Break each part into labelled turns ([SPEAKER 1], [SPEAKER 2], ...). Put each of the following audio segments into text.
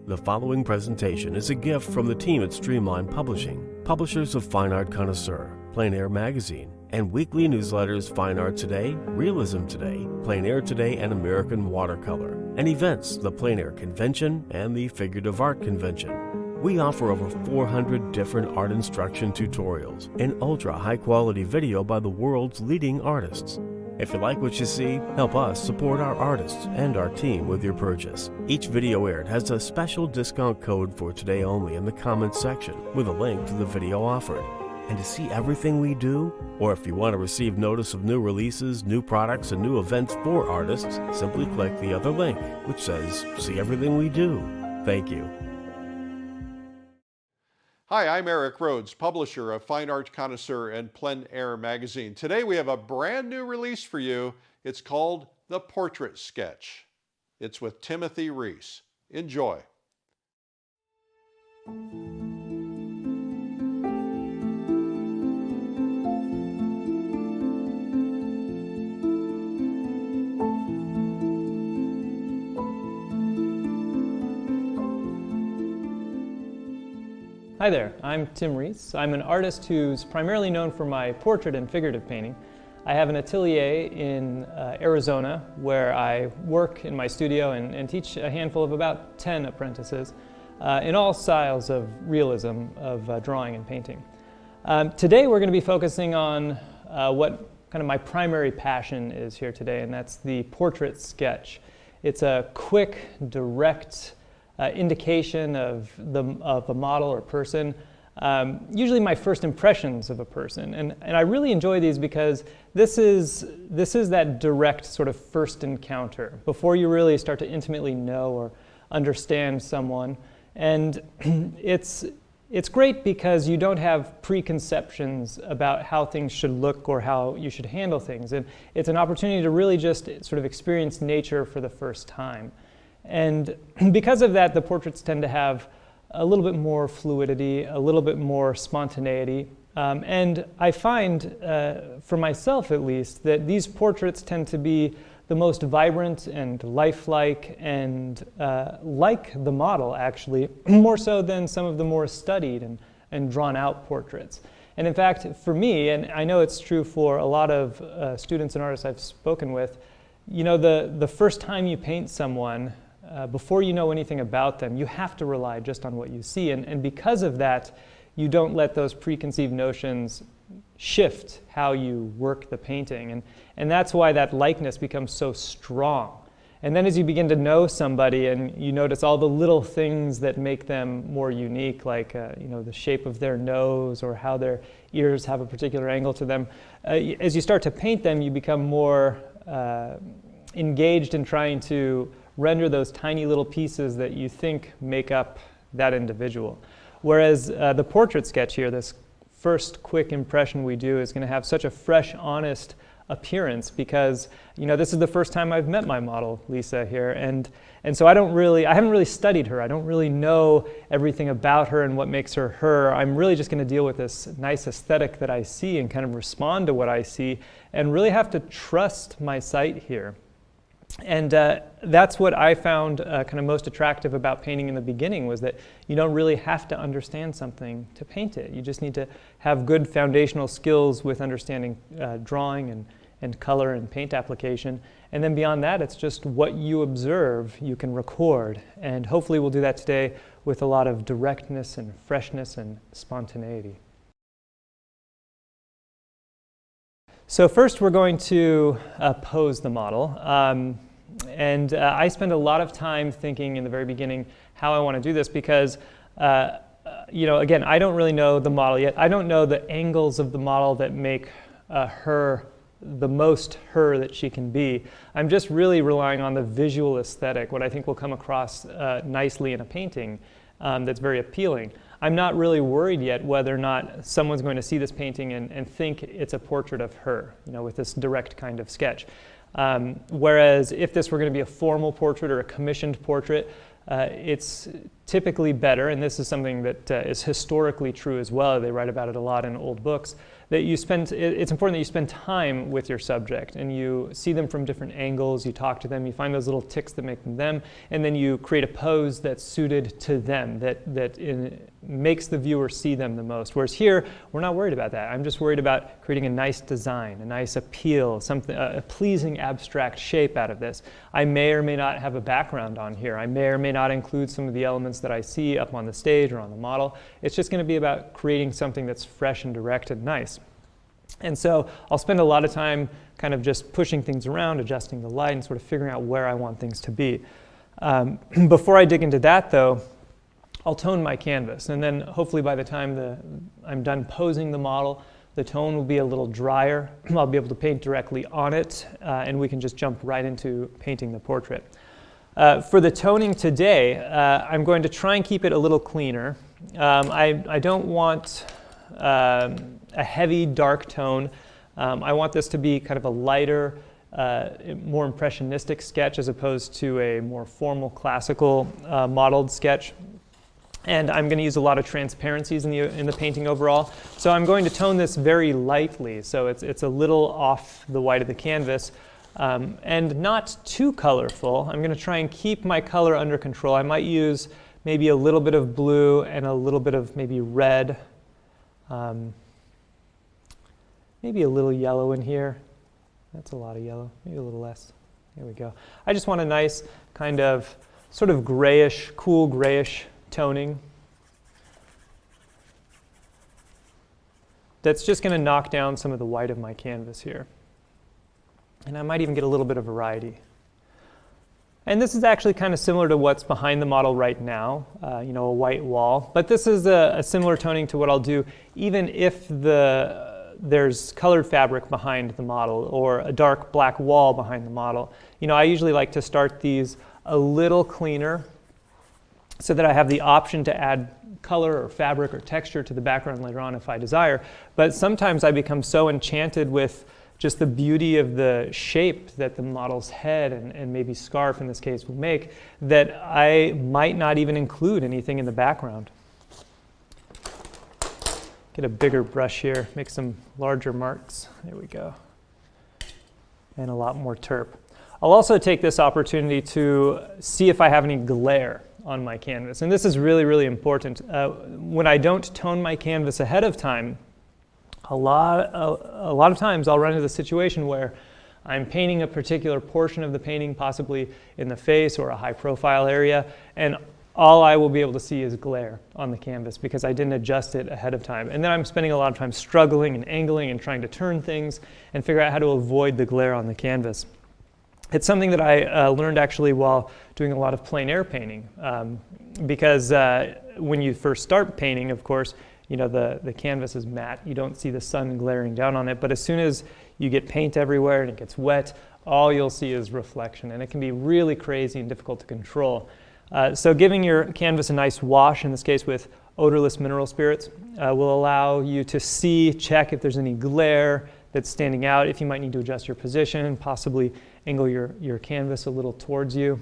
[SPEAKER 1] The following presentation is a gift from the team at Streamline Publishing, publishers of Fine Art Connoisseur, Plein Air Magazine, and weekly newsletters Fine Art Today, Realism Today, Plein Air Today, and American Watercolor, and events the Plein Air Convention and the Figurative Art Convention. We offer over 400 different art instruction tutorials and ultra high-quality video by the world's leading artists. If you like what you see, help us support our artists and our team with your purchase. Each video aired has a special discount code for today only in the comments section with a link to the video offered. And to see everything we do, or if you want to receive notice of new releases, new products, and new events for artists, simply click the other link, which says, "See everything we do." Thank you.
[SPEAKER 2] Hi, I'm Eric Rhodes, publisher of Fine Art Connoisseur and Plein Air Magazine. Today we have a brand new release for you. It's called The Portrait Sketch. It's with Tim Rees. Enjoy.
[SPEAKER 3] Hi there, I'm Tim Rees. I'm an artist who's primarily known for my portrait and figurative painting. I have an atelier in Arizona where I work in my studio and teach a handful of about 10 apprentices in all styles of realism of drawing and painting. Today we're going to be focusing on what kind of my primary passion is here today, and that's the portrait sketch. It's a quick, direct indication of a model or person, usually my first impressions of a person. And I really enjoy these because this is that direct sort of first encounter before you really start to intimately know or understand someone. And it's great because you don't have preconceptions about how things should look or how you should handle things. And it's an opportunity to really just sort of experience nature for the first time. And because of that, the portraits tend to have a little bit more fluidity, a little bit more spontaneity. And I find, for myself at least, that these portraits tend to be the most vibrant and lifelike and like the model, actually, more so than some of the more studied and drawn out portraits. And in fact, for me, and I know it's true for a lot of students and artists I've spoken with, you know, the first time you paint someone, before you know anything about them, you have to rely just on what you see. And because of that, you don't let those preconceived notions shift how you work the painting. And that's why that likeness becomes so strong. And then as you begin to know somebody and you notice all the little things that make them more unique, like you know, the shape of their nose or how their ears have a particular angle to them, as you start to paint them, you become more engaged in trying to render those tiny little pieces that you think make up that individual. Whereas the portrait sketch here, this first quick impression we do, is going to have such a fresh, honest appearance because, you know, this is the first time I've met my model, Lisa, here, and so I haven't really studied her. I don't really know everything about her and what makes her her. I'm really just going to deal with this nice aesthetic that I see and kind of respond to what I see and really have to trust my sight here. And that's what I found kind of most attractive about painting in the beginning, was that you don't really have to understand something to paint it. You just need to have good foundational skills with understanding drawing and color and paint application. And then beyond that, it's just what you observe you can record. And hopefully we'll do that today with a lot of directness and freshness and spontaneity. So first we're going to pose the model. And I spend a lot of time thinking in the very beginning how I want to do this because, you know, again, I don't really know the model yet. I don't know the angles of the model that make her the most her that she can be. I'm just really relying on the visual aesthetic, what I think will come across nicely in a painting that's very appealing. I'm not really worried yet whether or not someone's going to see this painting and think it's a portrait of her, you know, with this direct kind of sketch. Whereas if this were going to be a formal portrait or a commissioned portrait, it's typically better, and this is something that is historically true as well, they write about it a lot in old books, that it's important that you spend time with your subject and you see them from different angles, you talk to them, you find those little ticks that make them them, and then you create a pose that's suited to them, that makes the viewer see them the most. Whereas here, we're not worried about that. I'm just worried about creating a nice design, a nice appeal, something, a pleasing abstract shape out of this. I may or may not have a background on here. I may or may not include some of the elements that I see up on the stage or on the model. It's just going to be about creating something that's fresh and direct and nice. And so I'll spend a lot of time kind of just pushing things around, adjusting the light, and sort of figuring out where I want things to be. Before I dig into that, though, I'll tone my canvas. And then hopefully by the time I'm done posing the model, the tone will be a little drier. I'll be able to paint directly on it, and we can just jump right into painting the portrait. For the toning today, I'm going to try and keep it a little cleaner. I don't want a heavy dark tone. I want this to be kind of a lighter, more impressionistic sketch as opposed to a more formal classical modeled sketch. And I'm going to use a lot of transparencies in the painting overall. So I'm going to tone this very lightly, so it's a little off the white of the canvas. And not too colorful. I'm going to try and keep my color under control. I might use maybe a little bit of blue and a little bit of maybe red. Maybe a little yellow in here. That's a lot of yellow. Maybe a little less. There we go. I just want a nice kind of sort of grayish, cool grayish toning. That's just going to knock down some of the white of my canvas here. And I might even get a little bit of variety. And this is actually kind of similar to what's behind the model right now, a white wall. But this is a similar toning to what I'll do even if there's colored fabric behind the model or a dark black wall behind the model. I usually like to start these a little cleaner so that I have the option to add color or fabric or texture to the background later on if I desire. But sometimes I become so enchanted with just the beauty of the shape that the model's head and maybe scarf in this case will make, that I might not even include anything in the background. Get a bigger brush here, make some larger marks. There we go. And a lot more terp. I'll also take this opportunity to see if I have any glare on my canvas. And this is really, really important. When I don't tone my canvas ahead of time, a lot of times I'll run into the situation where I'm painting a particular portion of the painting, possibly in the face or a high profile area, and all I will be able to see is glare on the canvas because I didn't adjust it ahead of time. And then I'm spending a lot of time struggling and angling and trying to turn things and figure out how to avoid the glare on the canvas. It's something that I learned actually while doing a lot of plein air painting, because when you first start painting, of course, the canvas is matte. You don't see the sun glaring down on it, but as soon as you get paint everywhere and it gets wet, all you'll see is reflection, and it can be really crazy and difficult to control. So giving your canvas a nice wash, in this case with odorless mineral spirits, will allow you to check if there's any glare that's standing out, if you might need to adjust your position, possibly angle your canvas a little towards you.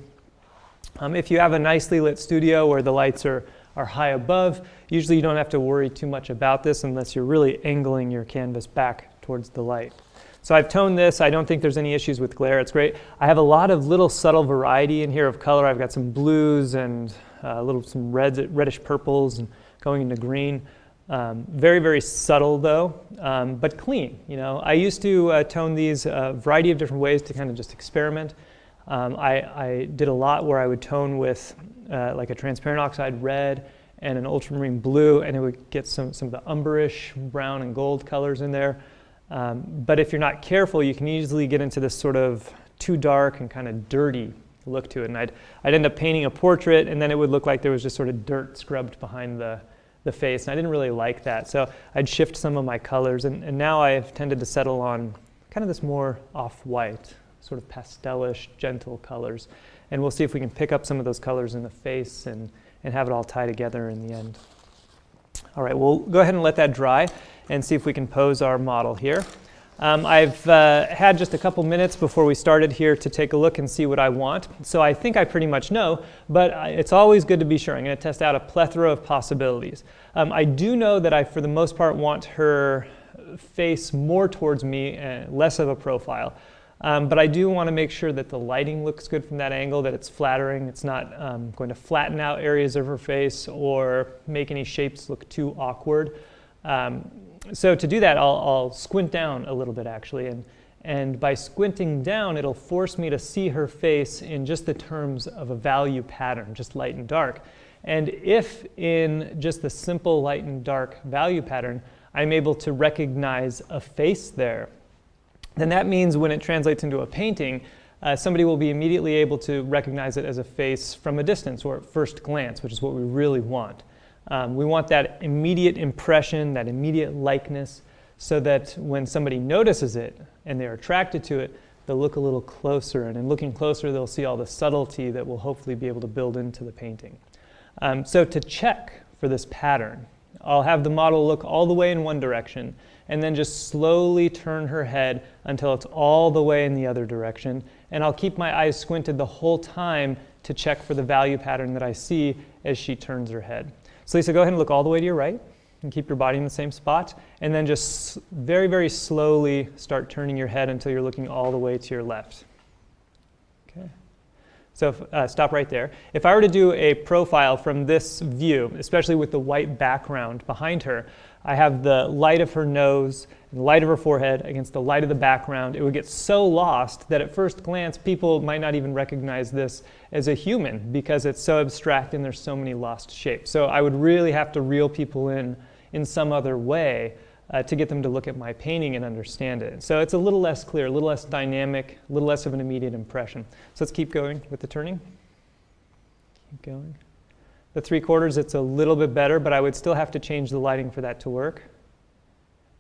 [SPEAKER 3] If you have a nicely lit studio where the lights are high above, usually you don't have to worry too much about this unless you're really angling your canvas back towards the light. So I've toned this. I don't think there's any issues with glare. It's great. I have a lot of little subtle variety in here of color. I've got some blues and some reds, reddish purples, and going into green. Very, very subtle though, but clean. I used to tone these a variety of different ways to kind of just experiment. I did a lot where I would tone with like a transparent oxide red and an ultramarine blue, and it would get some of the umberish brown and gold colors in there. But if you're not careful, you can easily get into this sort of too dark and kind of dirty look to it. And I'd end up painting a portrait, and then it would look like there was just sort of dirt scrubbed behind the face, and I didn't really like that. So I'd shift some of my colors, and now I've tended to settle on kind of this more off-white, sort of pastelish, gentle colors. And we'll see if we can pick up some of those colors in the face and have it all tie together in the end. All right, we'll go ahead and let that dry and see if we can pose our model here. I've had just a couple minutes before we started here to take a look and see what I want. So I think I pretty much know, but it's always good to be sure. I'm going to test out a plethora of possibilities. I do know that I, for the most part, want her face more towards me and less of a profile. But I do want to make sure that the lighting looks good from that angle, that it's flattering. It's not going to flatten out areas of her face or make any shapes look too awkward. So to do that, I'll squint down a little bit actually, and by squinting down, it'll force me to see her face in just the terms of a value pattern, just light and dark. And if in just the simple light and dark value pattern, I'm able to recognize a face there, then that means when it translates into a painting, somebody will be immediately able to recognize it as a face from a distance or at first glance, which is what we really want. We want that immediate impression, that immediate likeness, so that when somebody notices it and they're attracted to it, they'll look a little closer, and in looking closer they'll see all the subtlety that we'll hopefully be able to build into the painting. So to check for this pattern, I'll have the model look all the way in one direction and then just slowly turn her head until it's all the way in the other direction, and I'll keep my eyes squinted the whole time to check for the value pattern that I see as she turns her head. So Lisa, go ahead and look all the way to your right and keep your body in the same spot, and then just very, very slowly start turning your head until you're looking all the way to your left. Okay. So stop right there. If I were to do a profile from this view, especially with the white background behind her, I have the light of her nose and the light of her forehead against the light of the background. It would get so lost that at first glance people might not even recognize this as a human because it's so abstract and there's so many lost shapes. So I would really have to reel people in some other way to get them to look at my painting and understand it. So it's a little less clear, a little less dynamic, a little less of an immediate impression. So let's keep going with the turning. Keep going. The 3/4, it's a little bit better, but I would still have to change the lighting for that to work.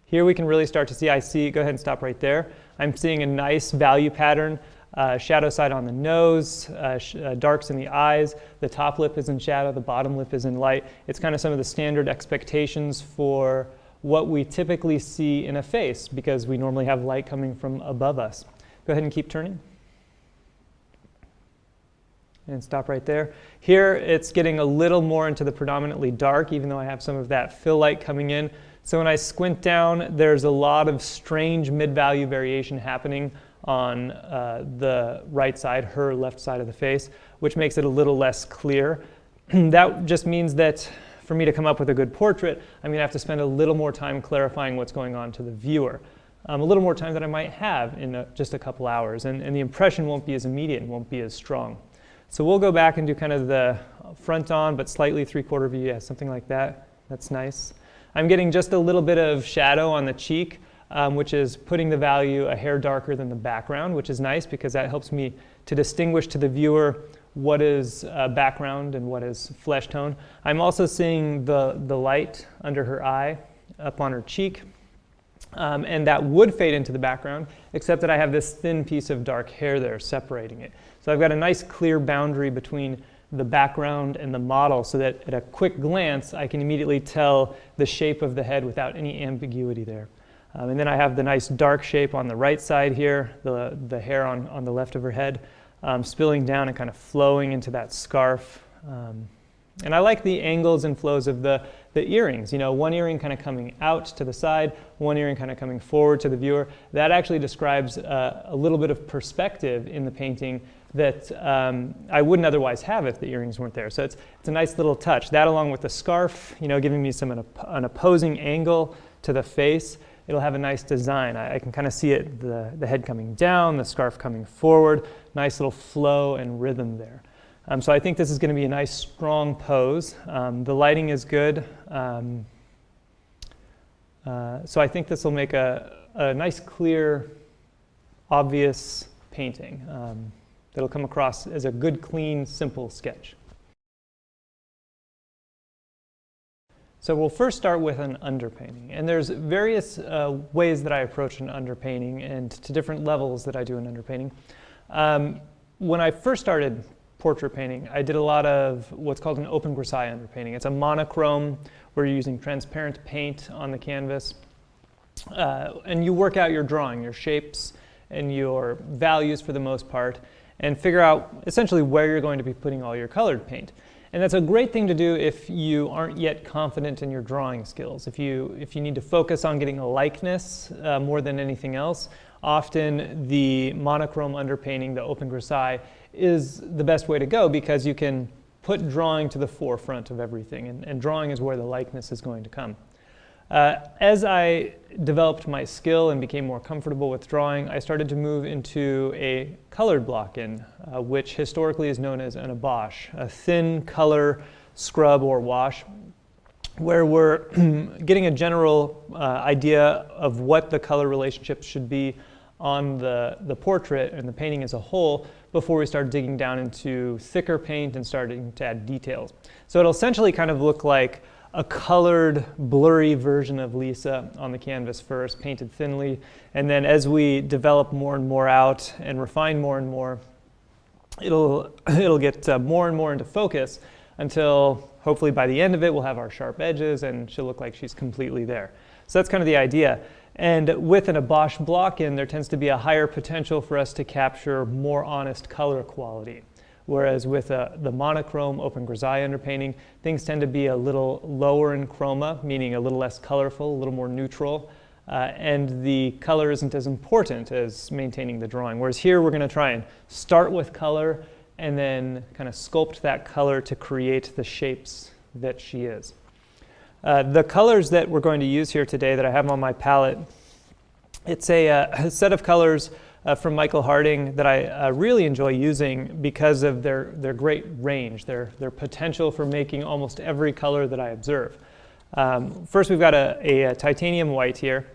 [SPEAKER 3] Here we can really start to see, go ahead and stop right there. I'm seeing a nice value pattern, shadow side on the nose, darks in the eyes, the top lip is in shadow, the bottom lip is in light. It's kind of some of the standard expectations for what we typically see in a face because we normally have light coming from above us. Go ahead and keep turning. And stop right there. Here it's getting a little more into the predominantly dark, even though I have some of that fill light coming in. So when I squint down, there's a lot of strange mid-value variation happening on the right side, her left side of the face, which makes it a little less clear. That just means that for me to come up with a good portrait, I'm going to have to spend a little more time clarifying what's going on to the viewer. A little more time than I might have in just a couple hours, and the impression won't be as immediate and won't be as strong. So we'll go back and do kind of the front on, but slightly 3/4 view, yeah, something like that. That's nice. I'm getting just a little bit of shadow on the cheek, which is putting the value a hair darker than the background, which is nice because that helps me to distinguish to the viewer what is background and what is flesh tone. I'm also seeing the light under her eye up on her cheek, and that would fade into the background, except that I have this thin piece of dark hair there separating it. So I've got a nice clear boundary between the background and the model so that at a quick glance I can immediately tell the shape of the head without any ambiguity there. And then I have the nice dark shape on the right side here, the hair on the left of her head, spilling down and kind of flowing into that scarf. And I like the angles and flows of the earrings. You know, one earring kind of coming out to the side, one earring kind of coming forward to the viewer. That actually describes a little bit of perspective in the painting that I wouldn't otherwise have if the earrings weren't there. So it's a nice little touch. That along with the scarf, you know, giving me an opposing angle to the face. It'll have a nice design. I can kind of see it, the head coming down, the scarf coming forward, nice little flow and rhythm there. So I think this is going to be a nice strong pose. The lighting is good. So I think this will make a nice, clear, obvious painting that'll come across as a good, clean, simple sketch. So we'll first start with an underpainting. And there's various ways that I approach an underpainting and to different levels that I do an underpainting. When I first started portrait painting, I did a lot of what's called an open grisaille underpainting. It's a monochrome where you're using transparent paint on the canvas. and you work out your drawing, your shapes and your values for the most part, and figure out essentially where you're going to be putting all your colored paint. And that's a great thing to do if you aren't yet confident in your drawing skills. If you need to focus on getting a likeness more than anything else, often the monochrome underpainting, the open grisaille, is the best way to go because you can put drawing to the forefront of everything, and drawing is where the likeness is going to come. As I developed my skill and became more comfortable with drawing, I started to move into a colored block-in, which historically is known as an abache, a thin color scrub or wash, where we're getting a general idea of what the color relationship should be on the portrait and the painting as a whole before we start digging down into thicker paint and starting to add details. So it'll essentially kind of look like a colored, blurry version of Lisa on the canvas first, painted thinly, and then as we develop more and more out and refine more and more, it'll get more and more into focus until hopefully by the end of it we'll have our sharp edges and she'll look like she's completely there. So that's kind of the idea. And with an abache block-in, there tends to be a higher potential for us to capture more honest color quality. Whereas with the monochrome open grisaille underpainting, things tend to be a little lower in chroma, meaning a little less colorful, a little more neutral, and the color isn't as important as maintaining the drawing. Whereas here we're going to try and start with color and then kind of sculpt that color to create the shapes that she is. The colors that we're going to use here today that I have on my palette, it's a set of colors from Michael Harding that I really enjoy using because of their great range, their potential for making almost every color that I observe. First we've got a titanium white here.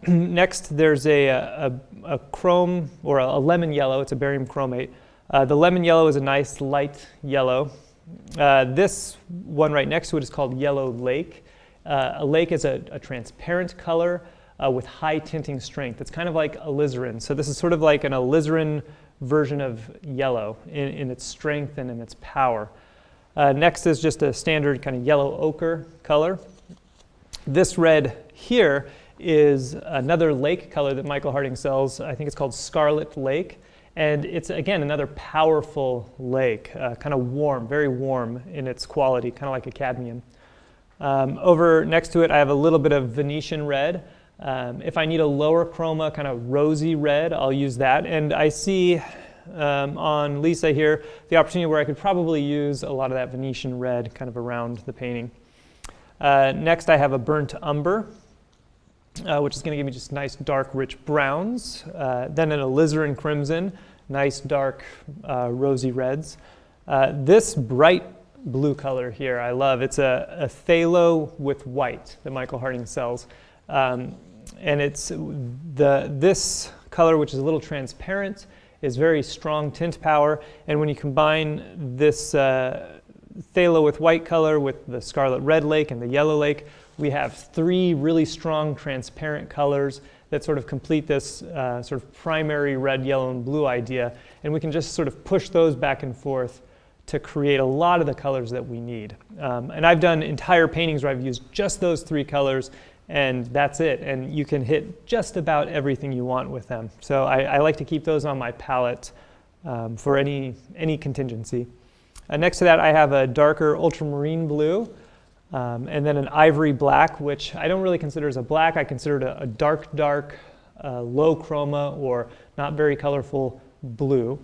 [SPEAKER 3] Next there's a chrome or a lemon yellow, it's a barium chromate. The lemon yellow is a nice light yellow. This one right next to it is called Yellow Lake. A lake is a transparent color with high tinting strength. It's kind of like alizarin. So this is sort of like an alizarin version of yellow in its strength and in its power. Next is just a standard kind of yellow ochre color. This red here is another lake color that Michael Harding sells. I think it's called Scarlet Lake. And it's, again, another powerful lake, kind of warm, very warm in its quality, kind of like a cadmium. Over next to it, I have a little bit of Venetian red. If I need a lower chroma, kind of rosy red, I'll use that. And I see on Lisa here the opportunity where I could probably use a lot of that Venetian red kind of around the painting. Next, I have a burnt umber, which is going to give me just nice dark rich browns. Then an alizarin crimson, nice dark rosy reds. This bright blue color here I love. It's a phthalo with white that Michael Harding sells. And it's this color, which is a little transparent, is very strong tint power. And when you combine this phthalo with white color with the scarlet red lake and the yellow lake, we have three really strong transparent colors that sort of complete this sort of primary red, yellow, and blue idea. And we can just sort of push those back and forth to create a lot of the colors that we need. And I've done entire paintings where I've used just those three colors, and that's it. And you can hit just about everything you want with them. So I like to keep those on my palette for any contingency. Next to that, I have a darker ultramarine blue, and then an ivory black, which I don't really consider as a black. I consider it a dark, low chroma or not very colorful blue.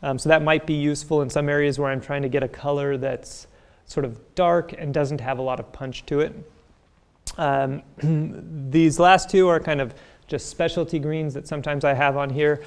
[SPEAKER 3] So that might be useful in some areas where I'm trying to get a color that's sort of dark and doesn't have a lot of punch to it. These last two are kind of just specialty greens that sometimes I have on here.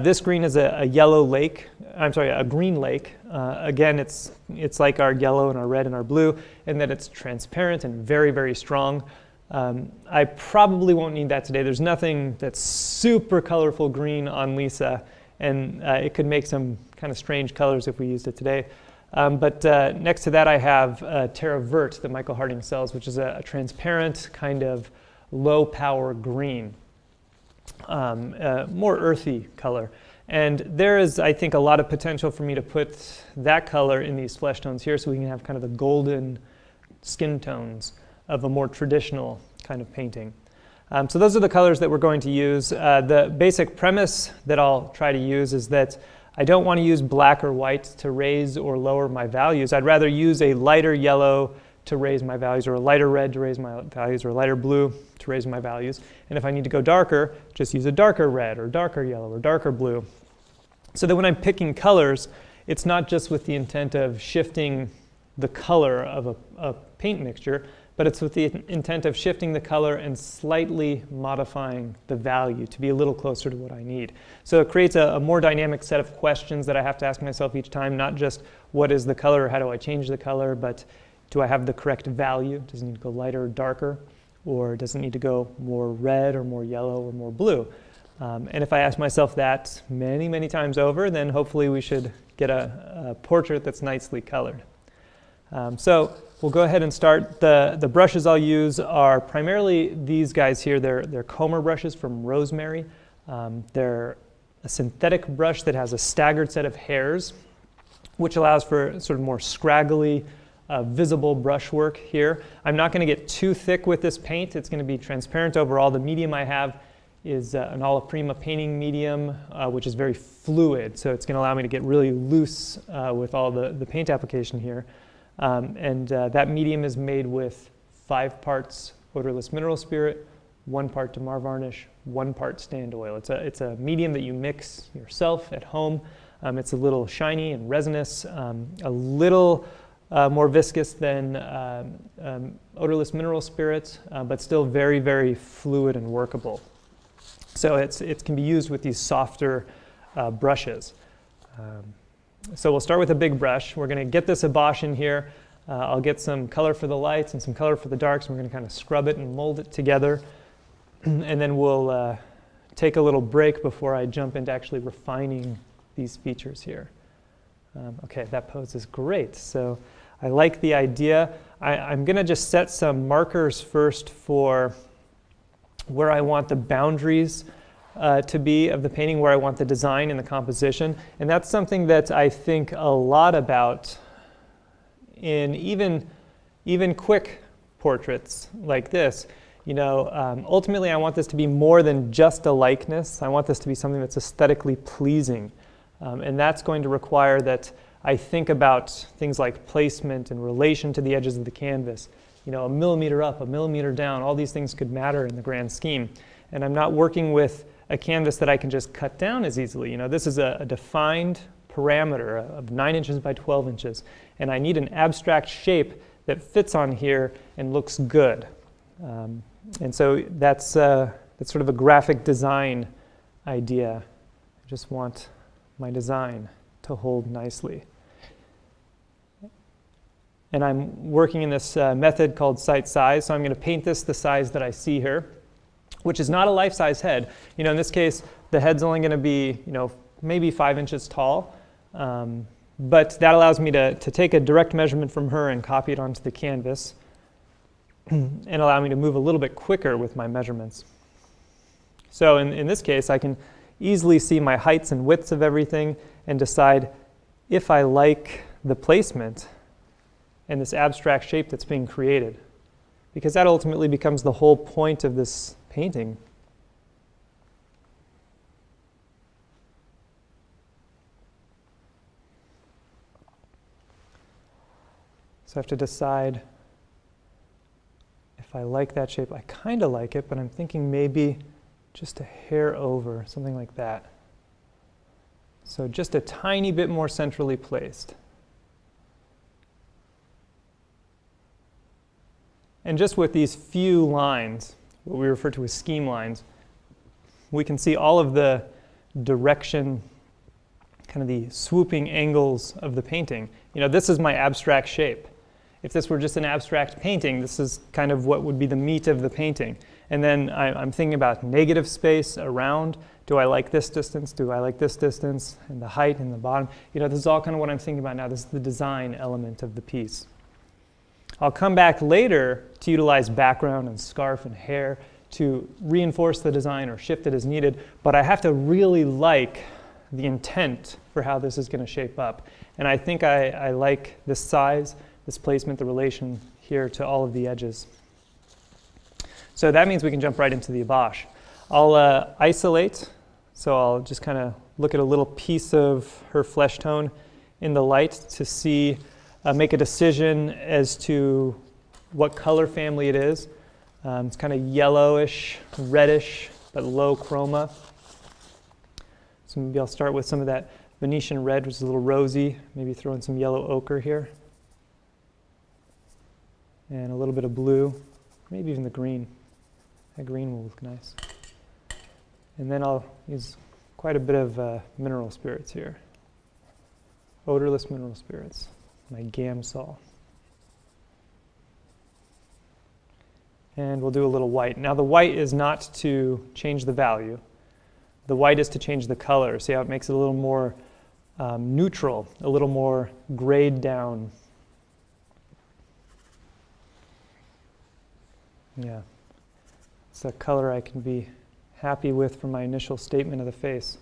[SPEAKER 3] This green is a yellow lake. I'm sorry, a green lake. Again, it's like our yellow and our red and our blue, in that it's transparent and very, very strong. I probably won't need that today. There's nothing that's super colorful green on Lisa, and it could make some kind of strange colors if we used it today. But next to that, I have Terra Vert that Michael Harding sells, which is a transparent kind of low power green, more earthy color. And there is, I think, a lot of potential for me to put that color in these flesh tones here so we can have kind of the golden skin tones of a more traditional kind of painting. So those are the colors that we're going to use. The basic premise that I'll try to use is that I don't want to use black or white to raise or lower my values. I'd rather use a lighter yellow to raise my values, or a lighter red to raise my values, or a lighter blue to raise my values. And if I need to go darker, just use a darker red or darker yellow or darker blue. So that when I'm picking colors, it's not just with the intent of shifting the color of a paint mixture, but it's with the intent of shifting the color and slightly modifying the value to be a little closer to what I need. So it creates a more dynamic set of questions that I have to ask myself each time, not just what is the color or how do I change the color, but do I have the correct value? Does it need to go lighter or darker? Or does it need to go more red or more yellow or more blue? And if I ask myself that many, many times over, then hopefully we should get a portrait that's nicely colored. So we'll go ahead and start. The brushes I'll use are primarily these guys here. They're comber brushes from Rosemary. They're a synthetic brush that has a staggered set of hairs, which allows for sort of more scraggly, visible brushwork here. I'm not going to get too thick with this paint. It's going to be transparent overall. The medium I have is an Alla Prima painting medium, which is very fluid. So it's going to allow me to get really loose with all the paint application here. That medium is made with 5 parts odorless mineral spirit, 1 part Damar varnish, 1 part stand oil. It's a medium that you mix yourself at home. It's a little shiny and resinous, a little more viscous than odorless mineral spirits, but still very, very fluid and workable. So it can be used with these softer brushes. So we'll start with a big brush. We're going to get this abash in here. I'll get some color for the lights and some color for the darks, and we're going to kind of scrub it and mold it together. And then we'll take a little break before I jump into actually refining these features here. Okay, that pose is great. So I like the idea. I'm going to just set some markers first for where I want the boundaries to be of the painting, where I want the design and the composition. And that's something that I think a lot about in even quick portraits like this. You know, ultimately I want this to be more than just a likeness. I want this to be something that's aesthetically pleasing. And that's going to require that I think about things like placement in relation to the edges of the canvas. You know, 1 millimeter up, 1 millimeter down, all these things could matter in the grand scheme. And I'm not working with a canvas that I can just cut down as easily. You know, this is a defined parameter of 9 inches by 12 inches. And I need an abstract shape that fits on here and looks good. And so that's sort of a graphic design idea. I just want my design to hold nicely. And I'm working in this method called sight size. So I'm going to paint this the size that I see here, which is not a life-size head. You know, in this case, the head's only going to be, you know, maybe 5 inches tall. But that allows me to take a direct measurement from her and copy it onto the canvas and allow me to move a little bit quicker with my measurements. So in this case, I can easily see my heights and widths of everything and decide if I like the placement and this abstract shape that's being created, because that ultimately becomes the whole point of this painting. So I have to decide if I like that shape. I kind of like it, but I'm thinking maybe just a hair over, something like that. So just a tiny bit more centrally placed. And just with these few lines, what we refer to as scheme lines, we can see all of the direction, kind of the swooping angles of the painting. You know, this is my abstract shape. If this were just an abstract painting, this is kind of what would be the meat of the painting. And then I'm thinking about negative space around. Do I like this distance? Do I like this distance? And the height and the bottom. You know, this is all kind of what I'm thinking about now. This is the design element of the piece. I'll come back later to utilize background and scarf and hair to reinforce the design or shift it as needed, but I have to really like the intent for how this is going to shape up. And I think I like this size, this placement, the relation here to all of the edges. So that means we can jump right into the abash. I'll isolate, so I'll just kind of look at a little piece of her flesh tone in the light to see, make a decision as to what color family it is. It's kind of yellowish, reddish, but low chroma. So maybe I'll start with some of that Venetian red, which is a little rosy, maybe throw in some yellow ochre here. And a little bit of blue, maybe even the green. That green will look nice. And then I'll use quite a bit of mineral spirits here. Odorless mineral spirits, my Gamsol. And we'll do a little white. Now the white is not to change the value. The white is to change the color. See how it makes it a little more neutral, a little more grayed down. Yeah, it's a color I can be happy with for my initial statement of the face.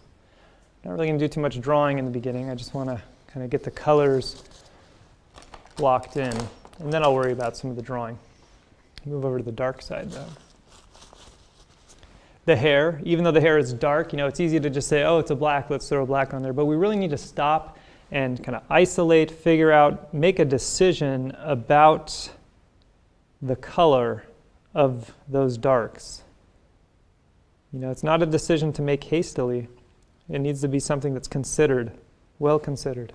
[SPEAKER 3] Not really going to do too much drawing in the beginning. I just want to kind of get the colors locked in, and then I'll worry about some of the drawing. Move over to the dark side though. The hair, even though the hair is dark, you know, it's easy to just say, oh, it's a black, let's throw a black on there. But we really need to stop and kind of isolate, figure out, make a decision about the color of those darks. You know, it's not a decision to make hastily. It needs to be something that's considered, well considered.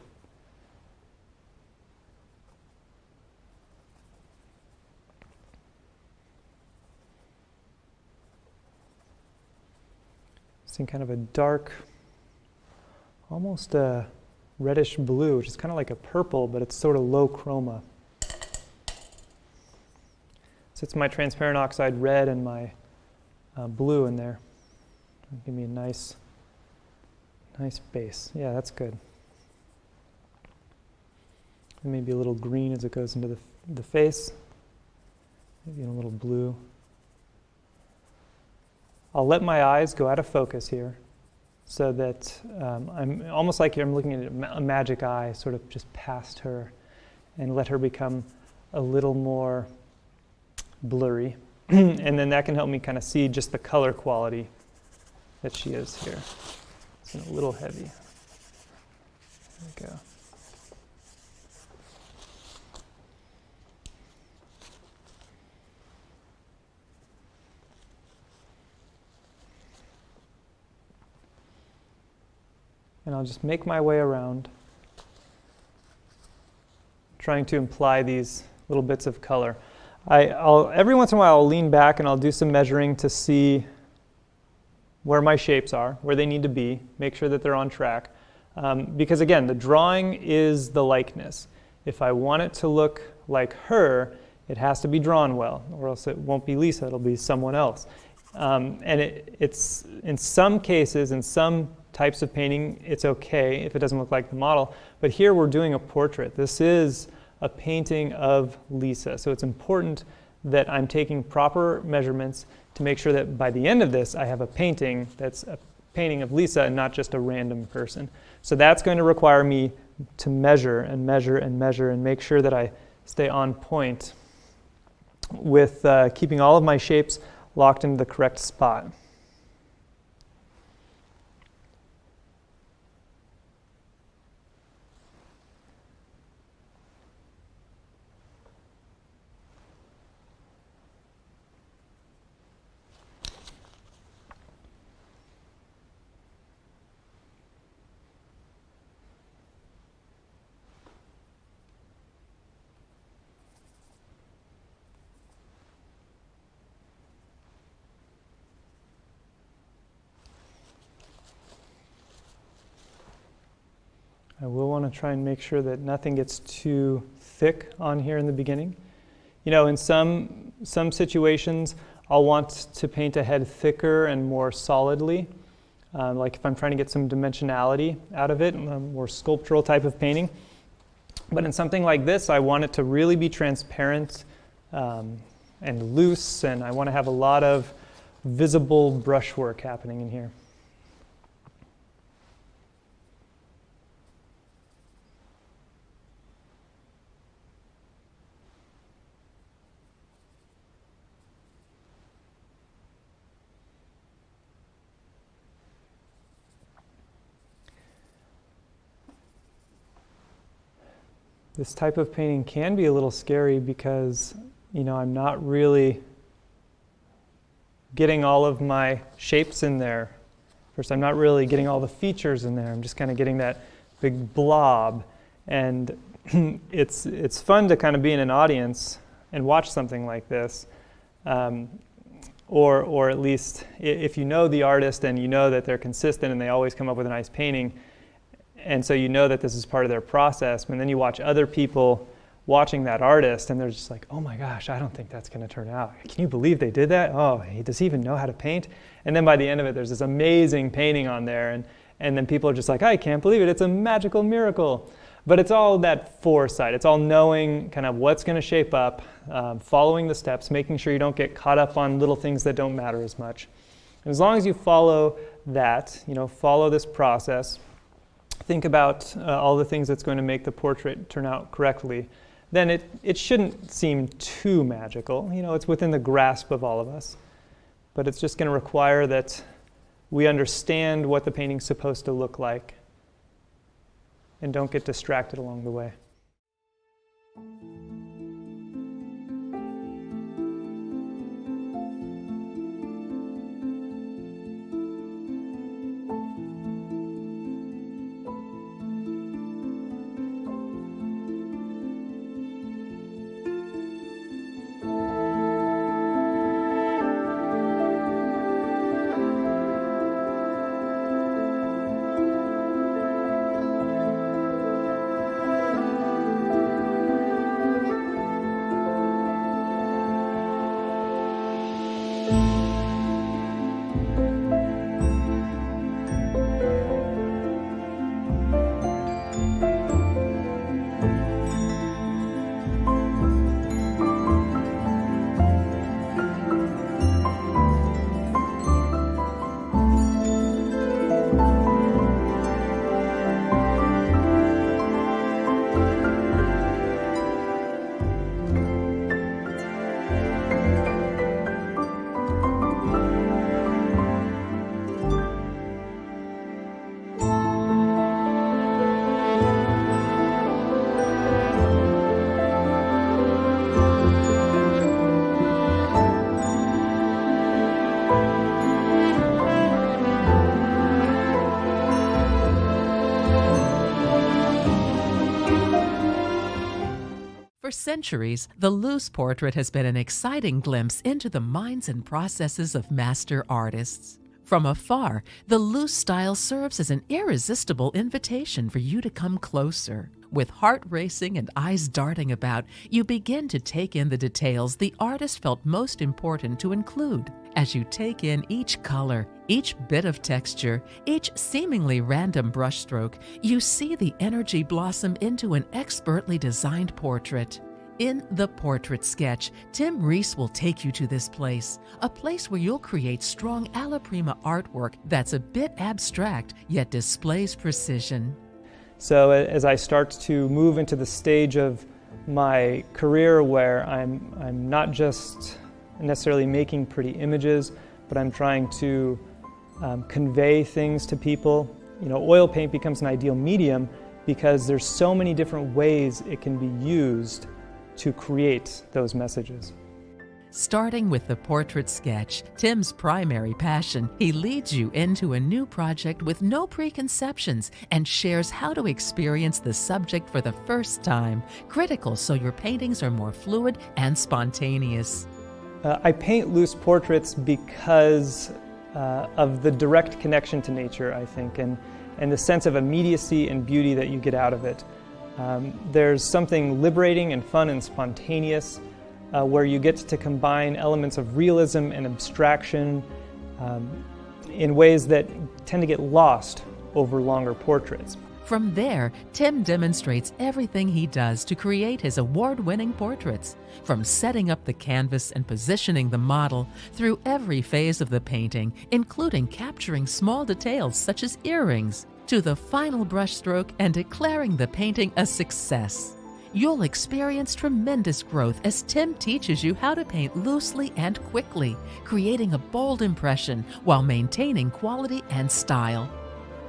[SPEAKER 3] Seeing kind of a dark, almost a reddish blue, which is kind of like a purple, but it's sort of low chroma. So it's my transparent oxide red and my blue in there. Give me a nice base. Yeah, that's good. And maybe a little green as it goes into the face. Maybe a little blue. I'll let my eyes go out of focus here so that I'm almost like I'm looking at a magic eye sort of just past her and let her become a little more blurry. And then that can help me kind of see just the color quality that she is here. It's a little heavy. There we go. And I'll just make my way around, trying to imply these little bits of color. Every once in a while I'll lean back and I'll do some measuring to see where my shapes are, where they need to be, make sure that they're on track. Because again, the drawing is the likeness. If I want it to look like her, it has to be drawn well, or else it won't be Lisa, it'll be someone else. And it's in some cases, in some types of painting, it's okay if it doesn't look like the model. But here we're doing a portrait. This is a painting of Lisa. So it's important that I'm taking proper measurements to make sure that by the end of this, I have a painting that's a painting of Lisa and not just a random person. So that's going to require me to measure and measure and measure and make sure that I stay on point with keeping all of my shapes locked into the correct spot. I will want to try and make sure that nothing gets too thick on here in the beginning. You know, in some situations, I'll want to paint a head thicker and more solidly. Like if I'm trying to get some dimensionality out of it, a more sculptural type of painting. But in something like this, I want it to really be transparent and loose, and I want to have a lot of visible brushwork happening in here. This type of painting can be a little scary because, I'm not really getting all of my shapes in there. First, I'm not really getting all the features in there. I'm just kind of getting that big blob. And it's fun to kind of be in an audience and watch something like this. Or at least if you know the artist and you know that they're consistent and they always come up with a nice painting, and so you know that this is part of their process, and then you watch other people watching that artist and they're just like, oh my gosh, I don't think that's going to turn out. Can you believe they did that? Oh, does he even know how to paint? And then by the end of it, there's this amazing painting on there, and then people are just like, I can't believe it, it's a magical miracle. But it's all that foresight. It's all knowing kind of what's going to shape up, following the steps, making sure you don't get caught up on little things that don't matter as much. And as long as you follow that, follow this process, think about all the things that's going to make the portrait turn out correctly, then it shouldn't seem too magical. It's within the grasp of all of us. But it's just going to require that we understand what the painting's supposed to look like and don't get distracted along the way.
[SPEAKER 4] For centuries, the loose portrait has been an exciting glimpse into the minds and processes of master artists. From afar, the loose style serves as an irresistible invitation for you to come closer. With heart racing and eyes darting about, you begin to take in the details the artist felt most important to include. As you take in each color, each bit of texture, each seemingly random brushstroke, you see the energy blossom into an expertly designed portrait. In The Portrait Sketch, Tim Rees will take you to this place, a place where you'll create strong alla prima artwork that's a bit abstract yet displays precision.
[SPEAKER 3] So as I start to move into the stage of my career where I'm not just necessarily making pretty images, but I'm trying to convey things to people, oil paint becomes an ideal medium because there's so many different ways it can be used to create those messages.
[SPEAKER 4] Starting with The Portrait Sketch, Tim's primary passion, he leads you into a new project with no preconceptions and shares how to experience the subject for the first time, critical so your paintings are more fluid and spontaneous.
[SPEAKER 3] I paint loose portraits because of the direct connection to nature, I think, and the sense of immediacy and beauty that you get out of it. There's something liberating and fun and spontaneous where you get to combine elements of realism and abstraction in ways that tend to get lost over longer portraits.
[SPEAKER 4] From there, Tim demonstrates everything he does to create his award-winning portraits, from setting up the canvas and positioning the model through every phase of the painting, including capturing small details such as earrings, to the final brushstroke and declaring the painting a success. You'll experience tremendous growth as Tim teaches you how to paint loosely and quickly, creating a bold impression while maintaining quality and style.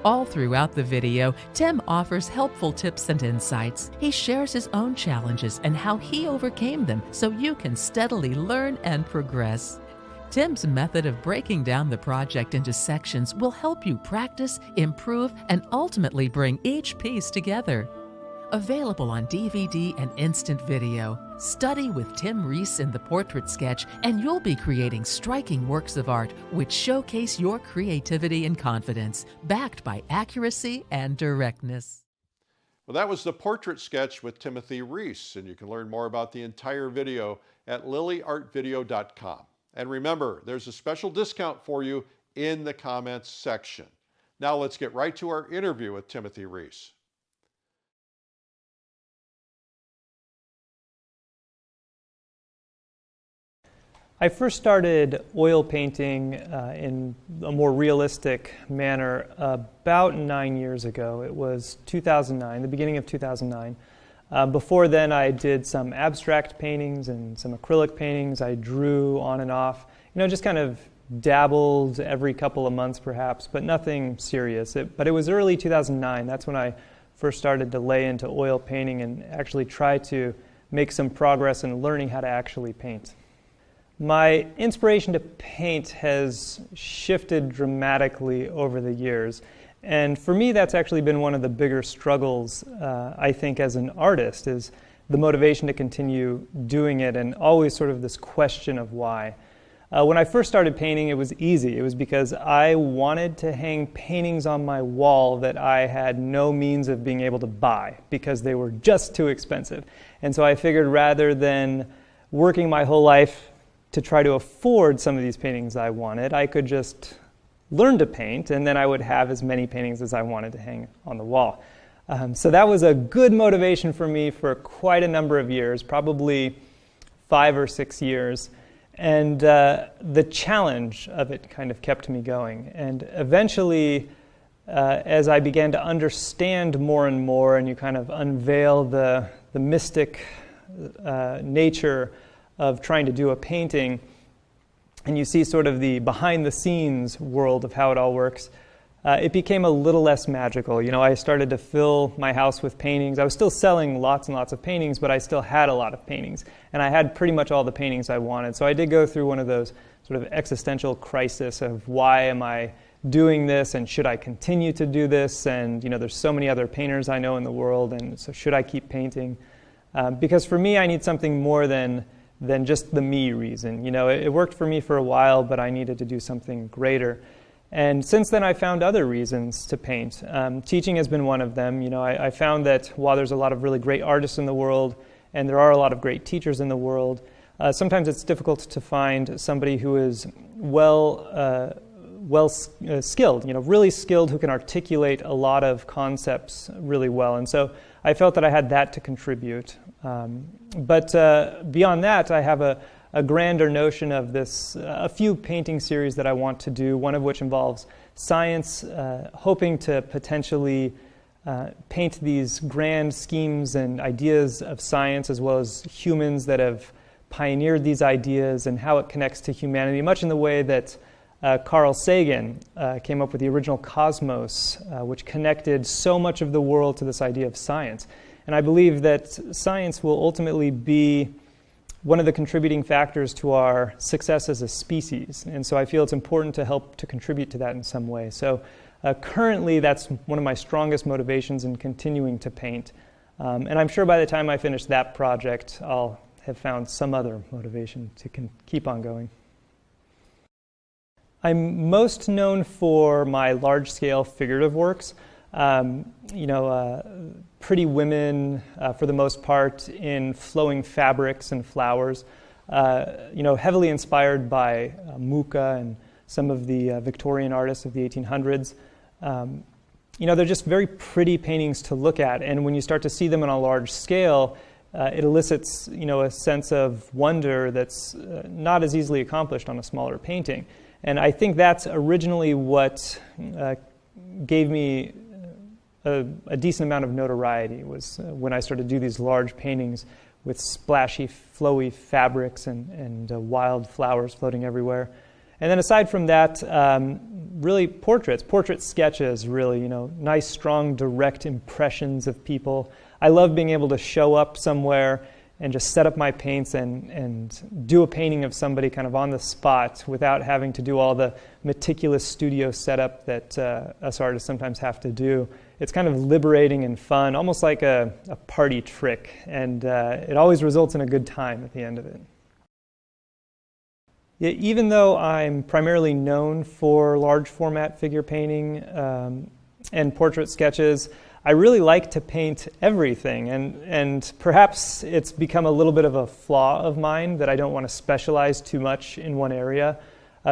[SPEAKER 4] All throughout the video, Tim offers helpful tips and insights. He shares his own challenges and how he overcame them so you can steadily learn and progress. Tim's method of breaking down the project into sections will help you practice, improve, and ultimately bring each piece together. Available on DVD and instant video. Study with Tim Rees in the portrait sketch, and you'll be creating striking works of art which showcase your creativity and confidence, backed by accuracy and directness.
[SPEAKER 2] Well, that was the portrait sketch with Timothy Rees, and you can learn more about the entire video at lilyartvideo.com. And remember, there's a special discount for you in the comments section. Now let's get right to our interview with Timothy Rees.
[SPEAKER 3] I first started oil painting in a more realistic manner about 9 years ago. It was 2009, the beginning of 2009. Before then, I did some abstract paintings and some acrylic paintings. I drew on and off, just kind of dabbled every couple of months perhaps, but nothing serious. But it was early 2009. That's when I first started to lay into oil painting and actually try to make some progress in learning how to actually paint. My inspiration to paint has shifted dramatically over the years. And for me, that's actually been one of the bigger struggles, I think, as an artist, is the motivation to continue doing it and always sort of this question of why. When I first started painting, it was easy. It was because I wanted to hang paintings on my wall that I had no means of being able to buy because they were just too expensive. And so I figured rather than working my whole life to try to afford some of these paintings I wanted, I could just learn to paint, and then I would have as many paintings as I wanted to hang on the wall. So that was a good motivation for me for quite a number of years, probably 5 or 6 years. And the challenge of it kind of kept me going. And eventually, as I began to understand more and more, and you kind of unveil the mystic nature of trying to do a painting, and you see sort of the behind-the-scenes world of how it all works, it became a little less magical. I started to fill my house with paintings. I was still selling lots and lots of paintings, but I still had a lot of paintings, and I had pretty much all the paintings I wanted. So I did go through one of those sort of existential crisis of why am I doing this, and should I continue to do this? And there's so many other painters I know in the world, and so should I keep painting? Because for me, I need something more than just the me reason. It worked for me for a while, but I needed to do something greater. And since then, I found other reasons to paint. Teaching has been one of them. I found that while there's a lot of really great artists in the world, and there are a lot of great teachers in the world, sometimes it's difficult to find somebody who is skilled, really skilled, who can articulate a lot of concepts really well. And so I felt that I had that to contribute. But beyond that, I have a grander notion of this, a few painting series that I want to do, one of which involves science, hoping to potentially paint these grand schemes and ideas of science, as well as humans that have pioneered these ideas and how it connects to humanity, much in the way that Carl Sagan came up with the original cosmos, which connected so much of the world to this idea of science. And I believe that science will ultimately be one of the contributing factors to our success as a species. And so I feel it's important to help to contribute to that in some way. So currently, that's one of my strongest motivations in continuing to paint. And I'm sure by the time I finish that project, I'll have found some other motivation to keep on going. I'm most known for my large-scale figurative works. Pretty women, for the most part, in flowing fabrics and flowers. Heavily inspired by Mucha and some of the Victorian artists of the 1800s. They're just very pretty paintings to look at, and when you start to see them on a large scale, it elicits, a sense of wonder that's not as easily accomplished on a smaller painting. And I think that's originally what gave me a decent amount of notoriety, was when I started to do these large paintings with splashy, flowy fabrics and wild flowers floating everywhere. And then aside from that, really portraits, portrait sketches, really, nice, strong, direct impressions of people. I love being able to show up somewhere and just set up my paints and do a painting of somebody kind of on the spot without having to do all the meticulous studio setup that us artists sometimes have to do. It's kind of liberating and fun, almost like a party trick, and it always results in a good time at the end of it. Yeah, even though I'm primarily known for large format figure painting and portrait sketches, I really like to paint everything, and perhaps it's become a little bit of a flaw of mine that I don't want to specialize too much in one area,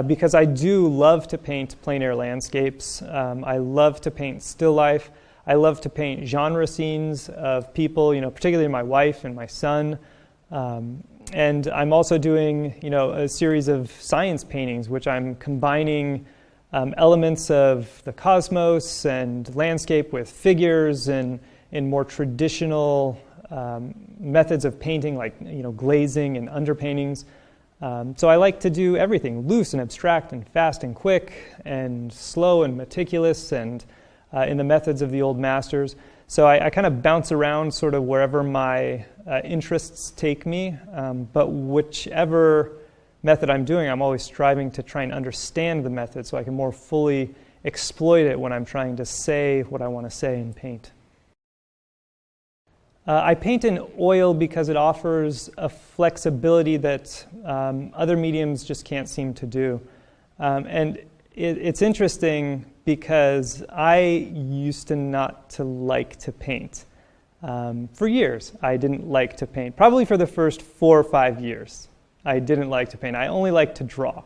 [SPEAKER 3] because I do love to paint plein air landscapes. I love to paint still life. I love to paint genre scenes of people, particularly my wife and my son. And I'm also doing, a series of science paintings, which I'm combining elements of the cosmos and landscape with figures and in more traditional methods of painting, like glazing and underpaintings. So I like to do everything, loose and abstract and fast and quick and slow and meticulous and in the methods of the old masters. So I kind of bounce around sort of wherever my interests take me, but whichever method I'm doing, I'm always striving to try and understand the method so I can more fully exploit it when I'm trying to say what I want to say in paint. I paint in oil because it offers a flexibility that other mediums just can't seem to do. And it's interesting because I used to not to like to paint. For years, I didn't like to paint. Probably for the first 4 or 5 years, I didn't like to paint. I only liked to draw.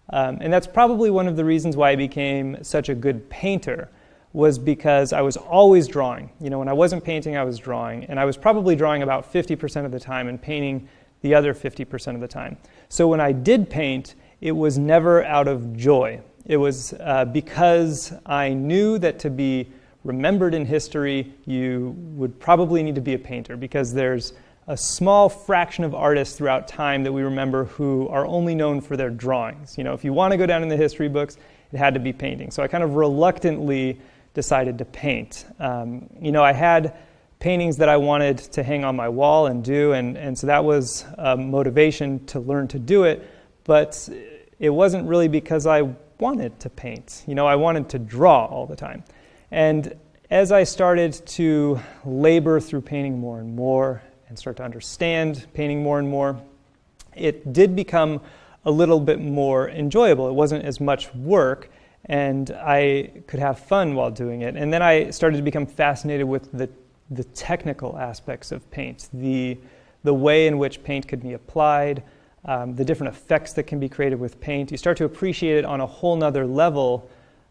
[SPEAKER 3] And that's probably one of the reasons why I became such a good painter, was because I was always drawing. When I wasn't painting, I was drawing. And I was probably drawing about 50% of the time and painting the other 50% of the time. So when I did paint, it was never out of joy. It was because I knew that to be remembered in history, you would probably need to be a painter, because there's a small fraction of artists throughout time that we remember who are only known for their drawings. If you want to go down in the history books, it had to be painting. So I kind of reluctantly decided to paint. I had paintings that I wanted to hang on my wall and do, and so that was a motivation to learn to do it, but it wasn't really because I wanted to paint. I wanted to draw all the time. And as I started to labor through painting more and more and start to understand painting more and more, it did become a little bit more enjoyable. It wasn't as much work, and I could have fun while doing it. And then I started to become fascinated with the technical aspects of paint, the way in which paint could be applied, the different effects that can be created with paint. You start to appreciate it on a whole nother level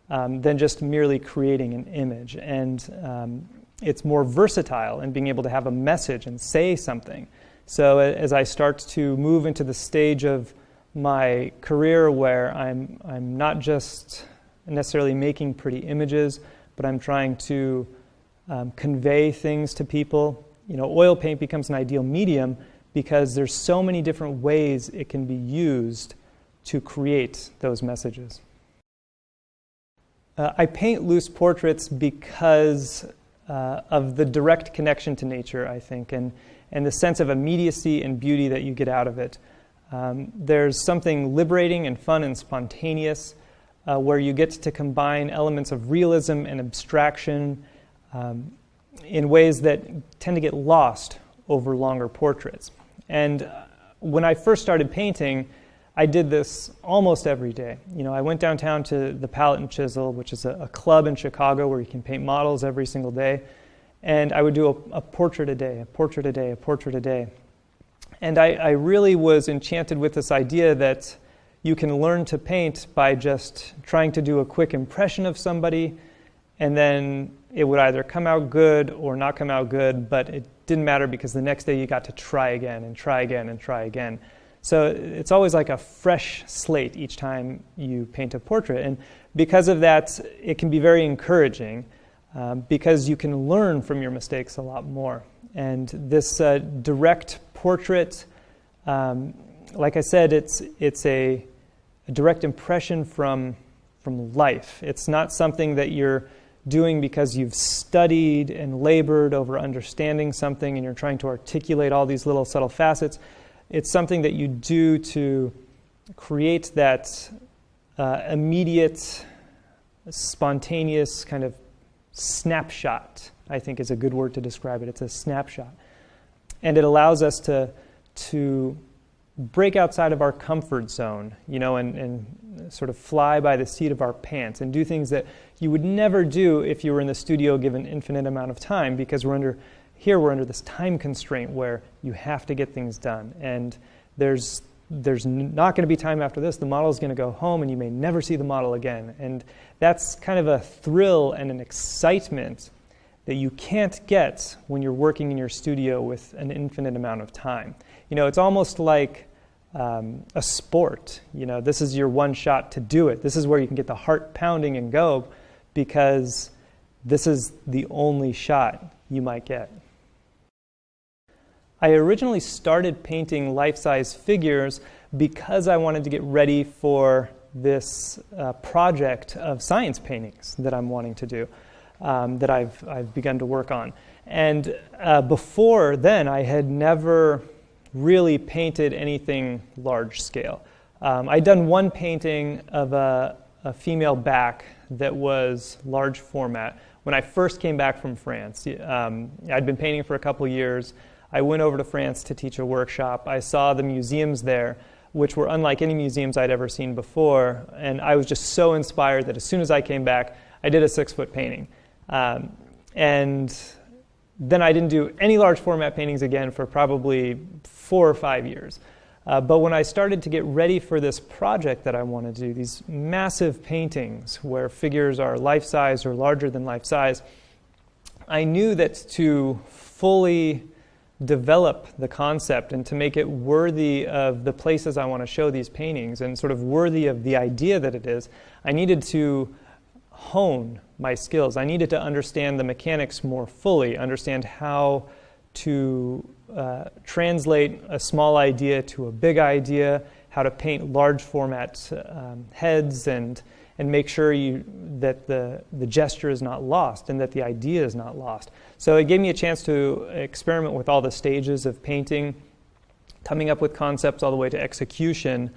[SPEAKER 3] than just merely creating an image. And it's more versatile in being able to have a message and say something. So as I start to move into the stage of my career where I'm not just necessarily making pretty images, but I'm trying to convey things to people, oil paint becomes an ideal medium because there's so many different ways it can be used to create those messages. I paint loose portraits because of the direct connection to nature, I think, and the sense of immediacy and beauty that you get out of it. There's something liberating and fun and spontaneous where you get to combine elements of realism and abstraction in ways that tend to get lost over longer portraits. And when I first started painting, I did this almost every day. I went downtown to the Palette and Chisel, which is a club in Chicago where you can paint models every single day. And I would do a portrait a day, a portrait a day, a portrait a day. And I really was enchanted with this idea that you can learn to paint by just trying to do a quick impression of somebody, and then it would either come out good or not come out good, but it didn't matter because the next day you got to try again and try again and try again. So it's always like a fresh slate each time you paint a portrait. And because of that, it can be very encouraging because you can learn from your mistakes a lot more. And this direct portrait, like I said, it's a direct impression from from life. It's not something that you're doing because you've studied and labored over understanding something and you're trying to articulate all these little subtle facets. It's something that you do to create that immediate, spontaneous kind of snapshot, I think is a good word to describe it. It's a snapshot. And it allows us to break outside of our comfort zone, and sort of fly by the seat of our pants and do things that you would never do if you were in the studio given an infinite amount of time, because we're under this time constraint where you have to get things done. And there's not going to be time after this. The model's going to go home and you may never see the model again. And that's kind of a thrill and an excitement that you can't get when you're working in your studio with an infinite amount of time. It's almost like a sport. This is your one shot to do it. This is where you can get the heart pounding and go, because this is the only shot you might get. I originally started painting life-size figures because I wanted to get ready for this project of science paintings that I'm wanting to do, that I've begun to work on. And before then, I had never really painted anything large scale. I'd done one painting of a female back that was large format when I first came back from France. I'd been painting for a couple years. I went over to France to teach a workshop. I saw the museums there, which were unlike any museums I'd ever seen before, and I was just so inspired that as soon as I came back, I did a 6-foot painting. And then I didn't do any large format paintings again for probably 4 or 5 years. But when I started to get ready for this project that I want to do, these massive paintings where figures are life-size or larger than life-size, I knew that to fully develop the concept and to make it worthy of the places I want to show these paintings and sort of worthy of the idea that it is, I needed to hone my skills. I needed to understand the mechanics more fully, understand how to translate a small idea to a big idea, how to paint large format heads, and make sure that the gesture is not lost and that the idea is not lost. So it gave me a chance to experiment with all the stages of painting, coming up with concepts all the way to execution,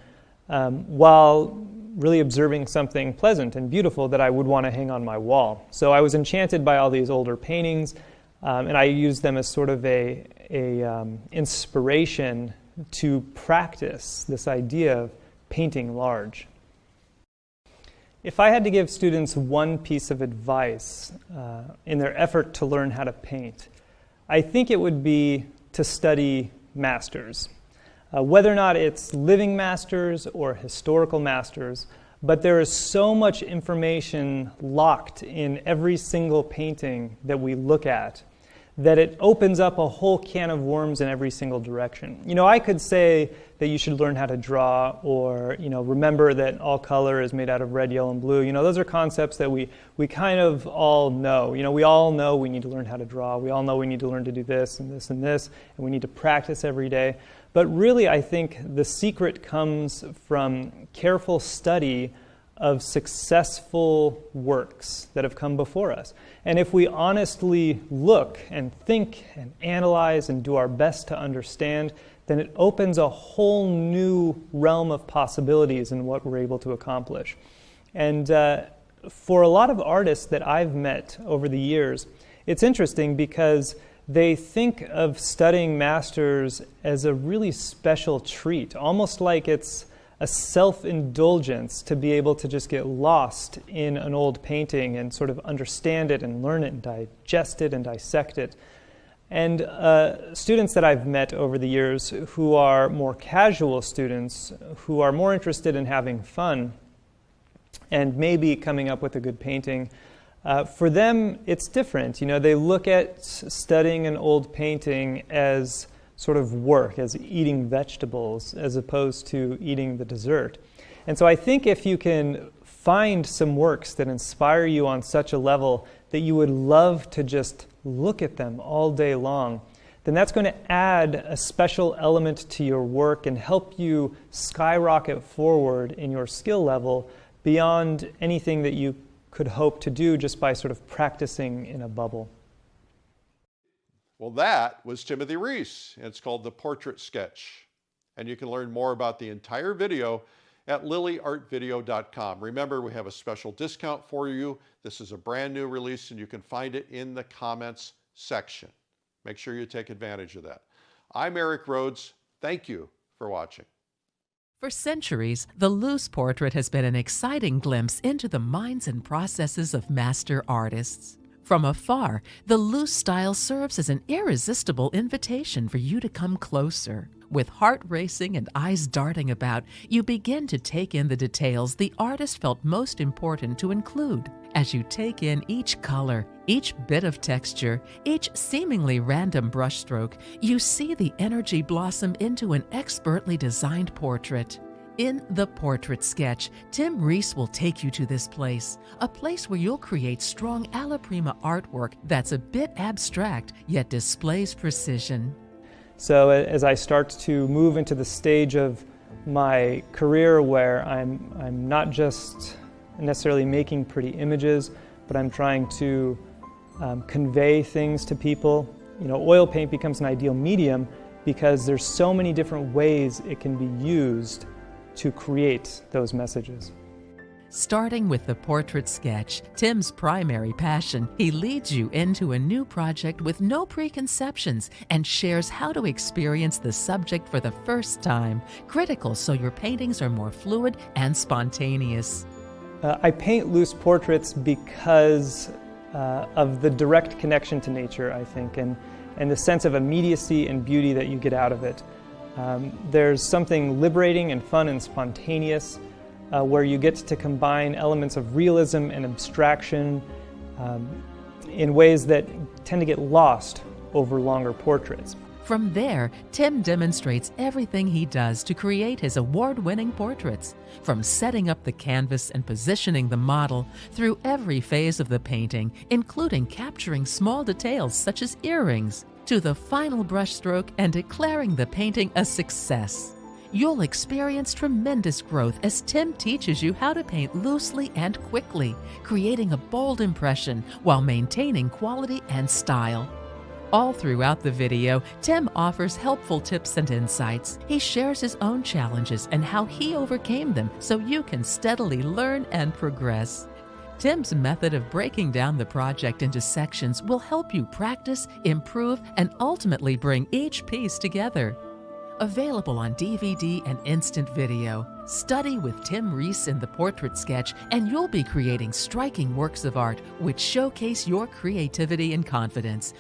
[SPEAKER 3] while really observing something pleasant and beautiful that I would want to hang on my wall. So I was enchanted by all these older paintings, and I used them as sort of a inspiration to practice this idea of painting large. If I had to give students one piece of advice in their effort to learn how to paint, I think it would be to study masters. Whether or not it's living masters or historical masters, but there is so much information locked in every single painting that we look at that it opens up a whole can of worms in every single direction. I could say that you should learn how to draw, or remember that all color is made out of red, yellow, and blue. Those are concepts that we kind of all know. We all know we need to learn how to draw. We all know we need to learn to do this and this and this, and we need to practice every day. But really, I think the secret comes from careful study of successful works that have come before us. And if we honestly look and think and analyze and do our best to understand, then it opens a whole new realm of possibilities in what we're able to accomplish. And for a lot of artists that I've met over the years, it's interesting because they think of studying masters as a really special treat, almost like it's a self-indulgence to be able to just get lost in an old painting and sort of understand it and learn it and digest it and dissect it. And students that I've met over the years who are more casual students, who are more interested in having fun and maybe coming up with a good painting, for them it's different. They look at studying an old painting as sort of work, as eating vegetables as opposed to eating the dessert. And so I think if you can find some works that inspire you on such a level that you would love to just look at them all day long, then that's going to add a special element to your work and help you skyrocket forward in your skill level, beyond anything that you could hope to do just by sort of practicing in a bubble.
[SPEAKER 2] Well, that was Timothy Rees. It's called The Portrait Sketch. And you can learn more about the entire video at lilyartvideo.com. Remember, we have a special discount for you. This is a brand new release, and you can find it in the comments section. Make sure you take advantage of that. I'm Eric Rhodes. Thank you for watching.
[SPEAKER 4] For centuries, the loose portrait has been an exciting glimpse into the minds and processes of master artists. From afar, the loose style serves as an irresistible invitation for you to come closer. With heart racing and eyes darting about, you begin to take in the details the artist felt most important to include. As you take in each color, each bit of texture, each seemingly random brushstroke, you see the energy blossom into an expertly designed portrait. In The Portrait Sketch, Tim Rees will take you to this place, a place where you'll create strong alla prima artwork that's a bit abstract yet displays precision.
[SPEAKER 3] So as I start to move into the stage of my career where I'm not just necessarily making pretty images, but I'm trying to convey things to people, oil paint becomes an ideal medium because there's so many different ways it can be used to create those messages.
[SPEAKER 4] Starting with The Portrait Sketch, Tim's primary passion, he leads you into a new project with no preconceptions and shares how to experience the subject for the first time, critical so your paintings are more fluid and spontaneous.
[SPEAKER 3] I paint loose portraits because of the direct connection to nature, I think, and the sense of immediacy and beauty that you get out of it. There's something liberating and fun and spontaneous where you get to combine elements of realism and abstraction in ways that tend to get lost over longer portraits.
[SPEAKER 4] From there, Tim demonstrates everything he does to create his award-winning portraits, from setting up the canvas and positioning the model through every phase of the painting, including capturing small details such as earrings, to the final brushstroke and declaring the painting a success. You'll experience tremendous growth as Tim teaches you how to paint loosely and quickly, creating a bold impression while maintaining quality and style. All throughout the video, Tim offers helpful tips and insights. He shares his own challenges and how he overcame them so you can steadily learn and progress. Tim's method of breaking down the project into sections will help you practice, improve, and ultimately bring each piece together. Available on DVD and instant video. Study with Tim Rees in The Portrait Sketch, and you'll be creating striking works of art which showcase your creativity and confidence.